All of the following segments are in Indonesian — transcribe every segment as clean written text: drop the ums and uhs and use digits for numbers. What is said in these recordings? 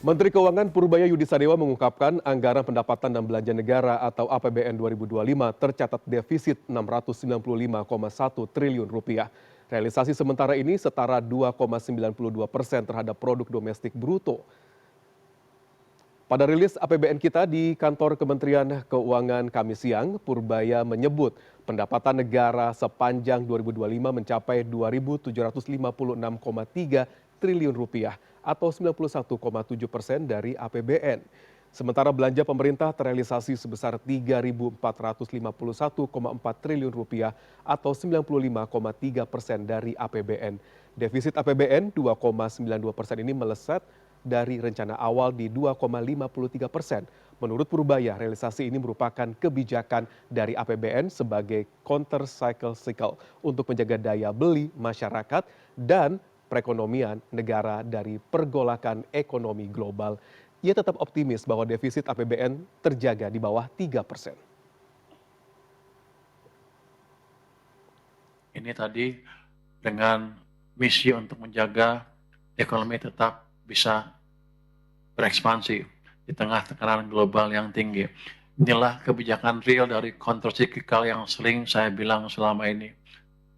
Menteri Keuangan Purbaya Yudisadewa mengungkapkan anggaran pendapatan dan belanja negara atau APBN 2025 tercatat defisit 695,1 triliun rupiah. Realisasi sementara ini setara 2,92% terhadap produk domestik bruto. Pada rilis APBN kita di kantor Kementerian Keuangan Kamis siang, Purbaya menyebut pendapatan negara sepanjang 2025 mencapai 2.756,3 triliun rupiah atau 91,7% dari APBN. Sementara belanja pemerintah terrealisasi sebesar 3.451,4 triliun rupiah atau 95,3% dari APBN. Defisit APBN 2,92% ini meleset dari rencana awal di 2,53%. Menurut Purbaya, realisasi ini merupakan kebijakan dari APBN sebagai counter cycle untuk menjaga daya beli masyarakat dan perekonomian negara dari pergolakan ekonomi global. Ia tetap optimis bahwa defisit APBN terjaga di bawah 3%. Ini tadi dengan misi untuk menjaga ekonomi tetap bisa berekspansi di tengah tekanan global yang tinggi. Inilah kebijakan real dari countercyclical yang sering saya bilang selama ini.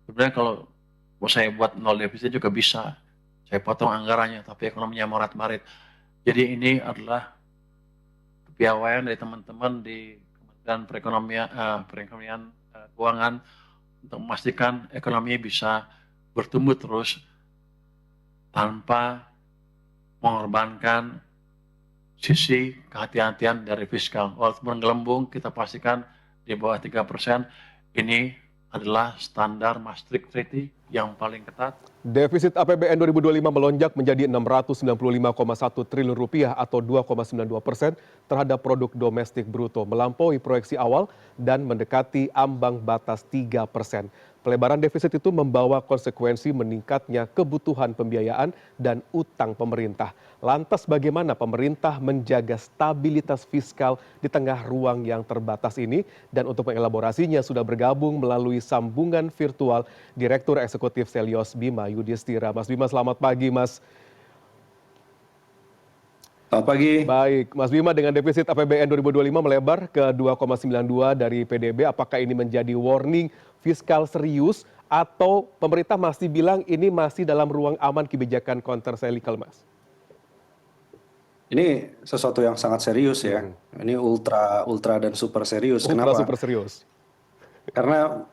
Sebenarnya kalau saya buat nol defisit juga bisa. Saya potong anggarannya, tapi ekonominya morat-marit. Jadi ini adalah kepiawaian dari teman-teman di Kementerian Perekonomian Keuangan untuk memastikan ekonomi bisa bertumbuh terus tanpa mengorbankan sisi kehati-hatian dari fiskal. Walaupun gelembung, kita pastikan di bawah 3%. Ini adalah standar Maastricht Treaty yang paling ketat. Defisit APBN 2025 melonjak menjadi 695,1 triliun rupiah atau 2,92% terhadap produk domestik bruto, melampaui proyeksi awal dan mendekati ambang batas 3%. Pelebaran defisit itu membawa konsekuensi meningkatnya kebutuhan pembiayaan dan utang pemerintah. Lantas bagaimana pemerintah menjaga stabilitas fiskal di tengah ruang yang terbatas ini? Dan untuk mengelaborasinya sudah bergabung melalui sambungan virtual Direktur Eksekutif Selyos Bima Yudhistira. Mas Bima, selamat pagi Mas. Selamat pagi. Baik, Mas Bima, dengan defisit APBN 2025 melebar ke 2,92 dari PDB, apakah ini menjadi warning fiskal serius atau pemerintah masih bilang ini masih dalam ruang aman kebijakan counter cyclical, Mas? Ini sesuatu yang sangat serius ya. Ini ultra dan super serius. Ultra Kenapa? super serius. Karena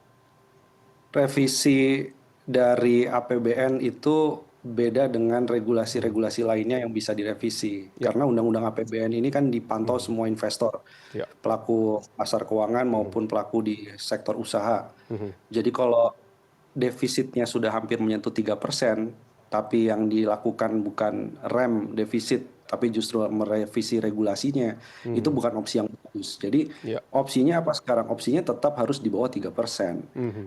revisi dari APBN itu beda dengan regulasi-regulasi lainnya yang bisa direvisi. Karena undang-undang APBN ini kan dipantau semua investor, pelaku pasar keuangan maupun pelaku di sektor usaha. Jadi kalau defisitnya sudah hampir menyentuh 3%, tapi yang dilakukan bukan rem defisit, tapi justru merevisi regulasinya, itu bukan opsi yang bagus. Jadi opsinya apa sekarang? Opsinya tetap harus di bawah 3%.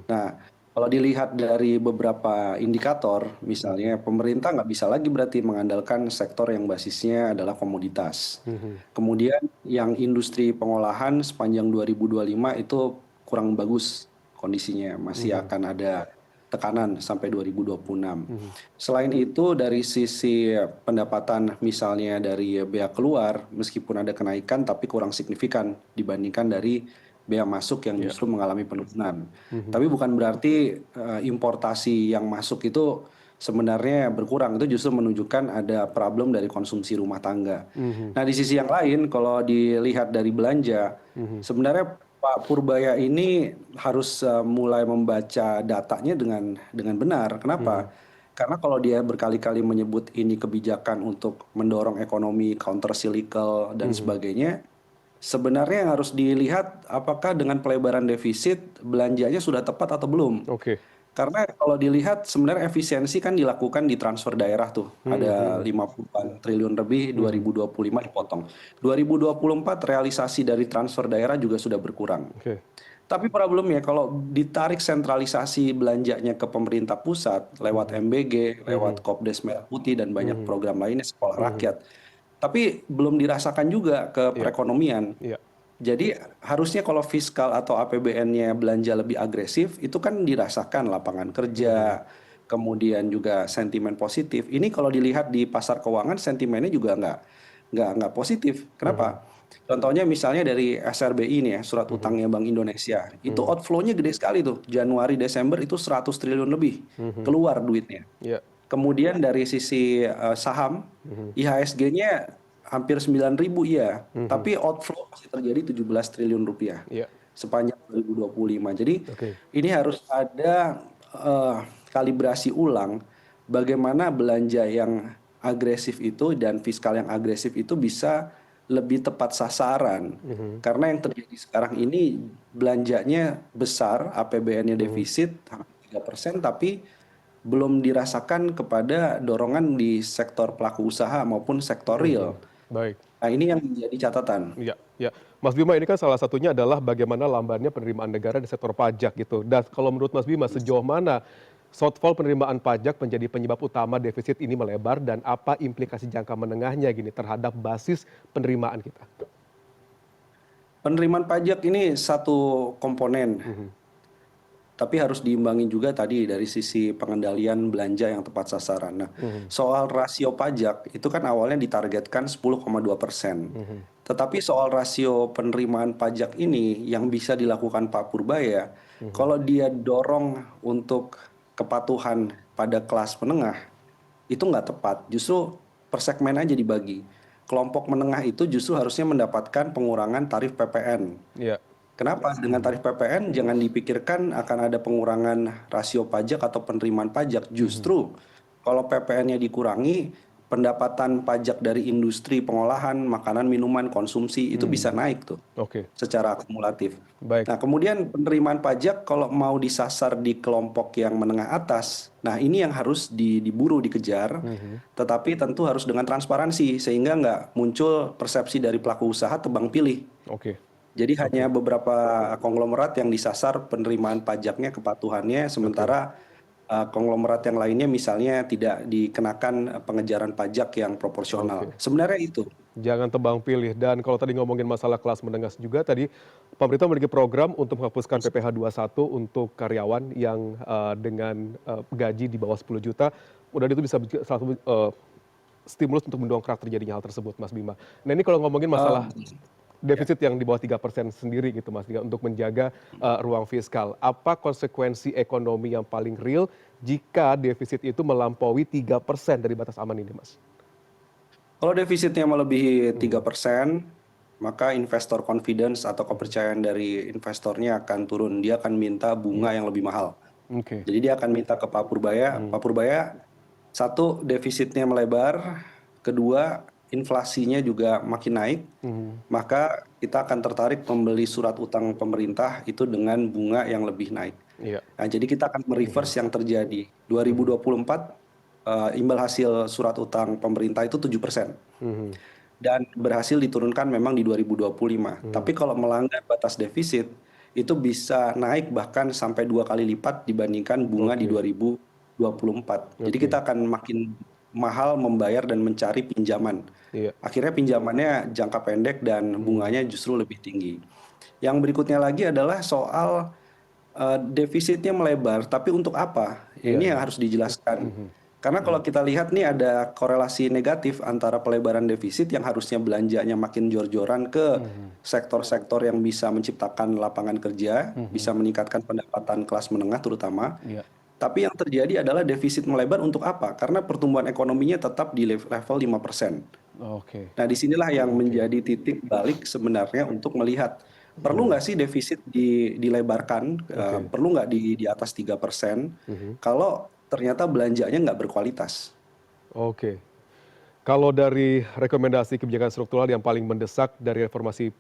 Nah, kalau dilihat dari beberapa indikator, misalnya pemerintah nggak bisa lagi berarti mengandalkan sektor yang basisnya adalah komoditas. Kemudian yang industri pengolahan sepanjang 2025 itu kurang bagus kondisinya, masih akan ada tekanan sampai 2026. Selain itu dari sisi pendapatan misalnya dari bea keluar, meskipun ada kenaikan tapi kurang signifikan dibandingkan dari bea masuk yang justru mengalami penurunan. Tapi bukan berarti importasi yang masuk itu sebenarnya berkurang, itu justru menunjukkan ada problem dari konsumsi rumah tangga. Nah di sisi yang lain kalau dilihat dari belanja, sebenarnya Pak Purbaya ini harus mulai membaca datanya dengan benar. Kenapa? Karena kalau dia berkali-kali menyebut ini kebijakan untuk mendorong ekonomi counter cyclical dan sebagainya, sebenarnya yang harus dilihat apakah dengan pelebaran defisit belanjanya sudah tepat atau belum. Karena kalau dilihat sebenarnya efisiensi kan dilakukan di transfer daerah tuh. Ada 50 triliun lebih 2025 dipotong. 2024 realisasi dari transfer daerah juga sudah berkurang. Tapi problemnya kalau ditarik sentralisasi belanjanya ke pemerintah pusat lewat MBG, lewat Kopdes Merah Putih dan banyak program lainnya sekolah rakyat. Tapi belum dirasakan juga ke perekonomian. Jadi harusnya kalau fiskal atau APBN-nya belanja lebih agresif, itu kan dirasakan lapangan kerja, kemudian juga sentimen positif. Ini kalau dilihat di pasar keuangan, sentimennya juga nggak positif. Kenapa? Contohnya misalnya dari SRBI nih ya, surat utangnya Bank Indonesia, itu outflow-nya gede sekali tuh. Januari Desember itu 100 triliun lebih keluar duitnya. Ya. Kemudian dari sisi saham, IHSG-nya hampir 9.000 iya, tapi outflow masih terjadi 17 triliun rupiah Ya. sepanjang 2025. Jadi Oke. ini harus ada kalibrasi ulang bagaimana belanja yang agresif itu dan fiskal yang agresif itu bisa lebih tepat sasaran. Karena yang terjadi sekarang ini belanjanya besar, APBN-nya defisit hampir 3%, tapi belum dirasakan kepada dorongan di sektor pelaku usaha maupun sektor real. Baik. Nah, ini yang menjadi catatan. Ya, ya. Mas Bima, ini kan salah satunya adalah bagaimana lambannya penerimaan negara di sektor pajak gitu. Dan kalau menurut Mas Bima, sejauh mana shortfall penerimaan pajak menjadi penyebab utama defisit ini melebar dan apa implikasi jangka menengahnya gini terhadap basis penerimaan kita? Penerimaan pajak ini satu komponen, tapi harus diimbangi juga tadi dari sisi pengendalian belanja yang tepat sasaran. Nah, soal rasio pajak itu kan awalnya ditargetkan 10,2%. Tetapi soal rasio penerimaan pajak ini yang bisa dilakukan Pak Purbaya, kalau dia dorong untuk kepatuhan pada kelas menengah, itu nggak tepat. Justru per segmen aja dibagi. Kelompok menengah itu justru harusnya mendapatkan pengurangan tarif PPN. Ya. Kenapa? Dengan tarif PPN jangan dipikirkan akan ada pengurangan rasio pajak atau penerimaan pajak. Justru kalau PPN-nya dikurangi, pendapatan pajak dari industri pengolahan makanan, minuman, konsumsi itu bisa naik tuh Oke. secara akumulatif. Baik. Nah, kemudian penerimaan pajak kalau mau disasar di kelompok yang menengah atas, nah ini yang harus diburu, dikejar, tetapi tentu harus dengan transparansi sehingga nggak muncul persepsi dari pelaku usaha tebang pilih. Oke. Jadi hanya beberapa konglomerat yang disasar penerimaan pajaknya, kepatuhannya, sementara konglomerat yang lainnya misalnya tidak dikenakan pengejaran pajak yang proporsional. Sebenarnya itu. Jangan tebang pilih. Dan kalau tadi ngomongin masalah kelas menengah juga, tadi pemerintah memiliki program untuk menghapuskan PPh 21 untuk karyawan yang dengan gaji di bawah 10 juta. Udah itu bisa salah satu stimulus untuk mendongkrak terjadinya hal tersebut, Mas Bima. Nah ini kalau ngomongin masalah defisit yang di bawah 3% sendiri gitu Mas, untuk menjaga ruang fiskal. Apa konsekuensi ekonomi yang paling real jika defisit itu melampaui 3% dari batas aman ini, Mas? Kalau defisitnya melebihi 3%, maka investor confidence atau kepercayaan dari investornya akan turun. Dia akan minta bunga yang lebih mahal. Oke. Jadi dia akan minta ke Pak Purbaya. Pak Purbaya, satu, defisitnya melebar. Kedua, inflasinya juga makin naik, maka kita akan tertarik membeli surat utang pemerintah itu dengan bunga yang lebih naik. Nah, jadi kita akan mereverse yang terjadi. 2024 imbal hasil surat utang pemerintah itu 7%. Dan berhasil diturunkan memang di 2025. Tapi kalau melanggar batas defisit, itu bisa naik bahkan sampai 2 kali lipat dibandingkan bunga di 2024. Jadi kita akan makin mahal membayar dan mencari pinjaman. Akhirnya pinjamannya jangka pendek dan bunganya justru lebih tinggi. Yang berikutnya lagi adalah soal defisitnya melebar, tapi untuk apa? Ini yang harus dijelaskan. Karena kalau kita lihat nih ada korelasi negatif antara pelebaran defisit yang harusnya belanjanya makin jor-joran ke sektor-sektor yang bisa menciptakan lapangan kerja, bisa meningkatkan pendapatan kelas menengah terutama. Tapi yang terjadi adalah defisit melebar untuk apa? Karena pertumbuhan ekonominya tetap di level 5%. Nah, disinilah yang menjadi titik balik sebenarnya untuk melihat perlu nggak sih defisit dilebarkan, perlu nggak di atas 3%, kalau ternyata belanjanya nggak berkualitas. Kalau dari rekomendasi kebijakan struktural yang paling mendesak dari reformasi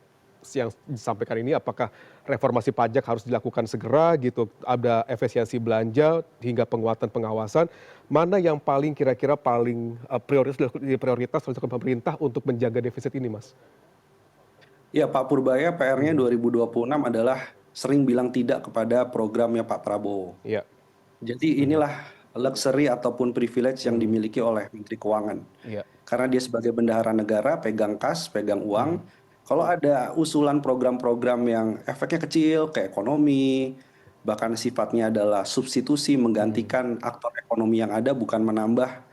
yang disampaikan ini, apakah reformasi pajak harus dilakukan segera gitu, ada efisiensi belanja hingga penguatan pengawasan, mana yang paling kira-kira paling prioritas oleh pemerintah untuk menjaga defisit ini, Mas? Ya, Pak Purbaya PR-nya 2026 adalah sering bilang tidak kepada programnya Pak Prabowo. Jadi inilah luxury ataupun privilege yang dimiliki oleh Menteri Keuangan. Karena dia sebagai bendahara negara, pegang kas, pegang uang. Kalau ada usulan program-program yang efeknya kecil ke ekonomi, bahkan sifatnya adalah substitusi menggantikan aktor ekonomi yang ada bukan menambah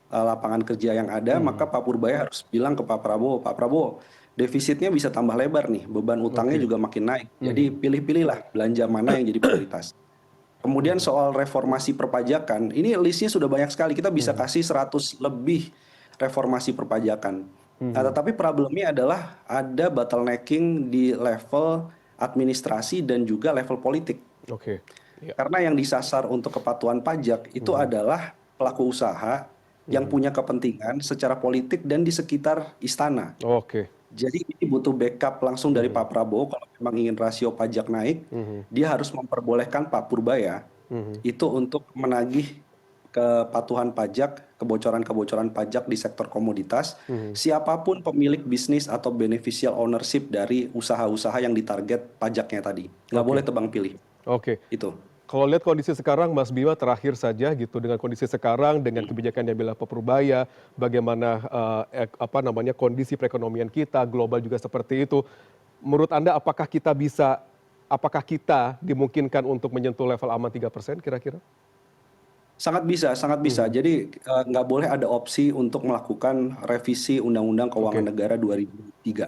lapangan kerja yang ada, maka Pak Purbaya harus bilang ke Pak Prabowo, defisitnya bisa tambah lebar nih, beban utangnya juga makin naik. Jadi pilih-pilihlah belanja mana yang jadi prioritas. Kemudian soal reformasi perpajakan, ini listnya sudah banyak sekali. Kita bisa kasih 100 lebih reformasi perpajakan. Nah, tetapi problemnya adalah ada bottlenecking di level administrasi dan juga level politik. Oke. Ya. Karena yang disasar untuk kepatuhan pajak itu adalah pelaku usaha yang punya kepentingan secara politik dan di sekitar istana. Oke. Jadi ini butuh backup langsung dari Pak Prabowo kalau memang ingin rasio pajak naik, dia harus memperbolehkan Pak Purbaya itu untuk menagih kepatuhan pajak, kebocoran-kebocoran pajak di sektor komoditas, siapapun pemilik bisnis atau beneficial ownership dari usaha-usaha yang ditarget pajaknya tadi. Nggak boleh tebang pilih. Oke. Itu. Kalau lihat kondisi sekarang, Mas Bima, terakhir saja gitu, dengan kondisi sekarang, dengan kebijakan yang diambil Pak Purbaya, bagaimana kondisi perekonomian kita, global juga seperti itu. Menurut Anda, apakah kita dimungkinkan untuk menyentuh level aman 3% kira-kira? Sangat bisa. Jadi nggak boleh ada opsi untuk melakukan revisi Undang-Undang Keuangan Negara 2003.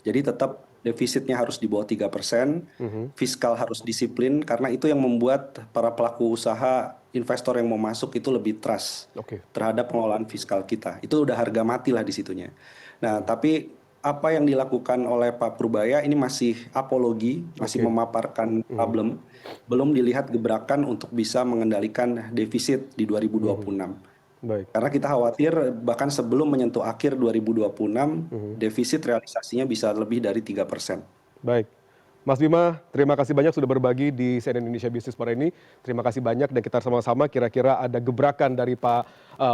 Jadi tetap defisitnya harus di bawah 3%, fiskal harus disiplin, karena itu yang membuat para pelaku usaha, investor yang mau masuk itu lebih trust terhadap pengelolaan fiskal kita. Itu udah harga mati lah di situnya. Nah, tapi apa yang dilakukan oleh Pak Purbaya ini masih apologi, masih memaparkan problem, belum dilihat gebrakan untuk bisa mengendalikan defisit di 2026. Baik. Karena kita khawatir bahkan sebelum menyentuh akhir 2026, defisit realisasinya bisa lebih dari 3%. Baik. Mas Bima, terima kasih banyak sudah berbagi di CNN Indonesia Business sore ini. Terima kasih banyak, dan kita sama-sama kira-kira ada gebrakan dari Pak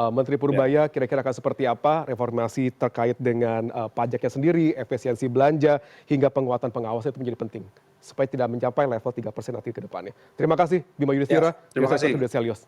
Menteri Purbaya, kira-kira akan seperti apa reformasi terkait dengan pajaknya sendiri, efisiensi belanja, hingga penguatan pengawasan itu menjadi penting supaya tidak mencapai level 3% nanti ke depannya. Terima kasih, Bima Yudhistira, Terima kasih. Selios.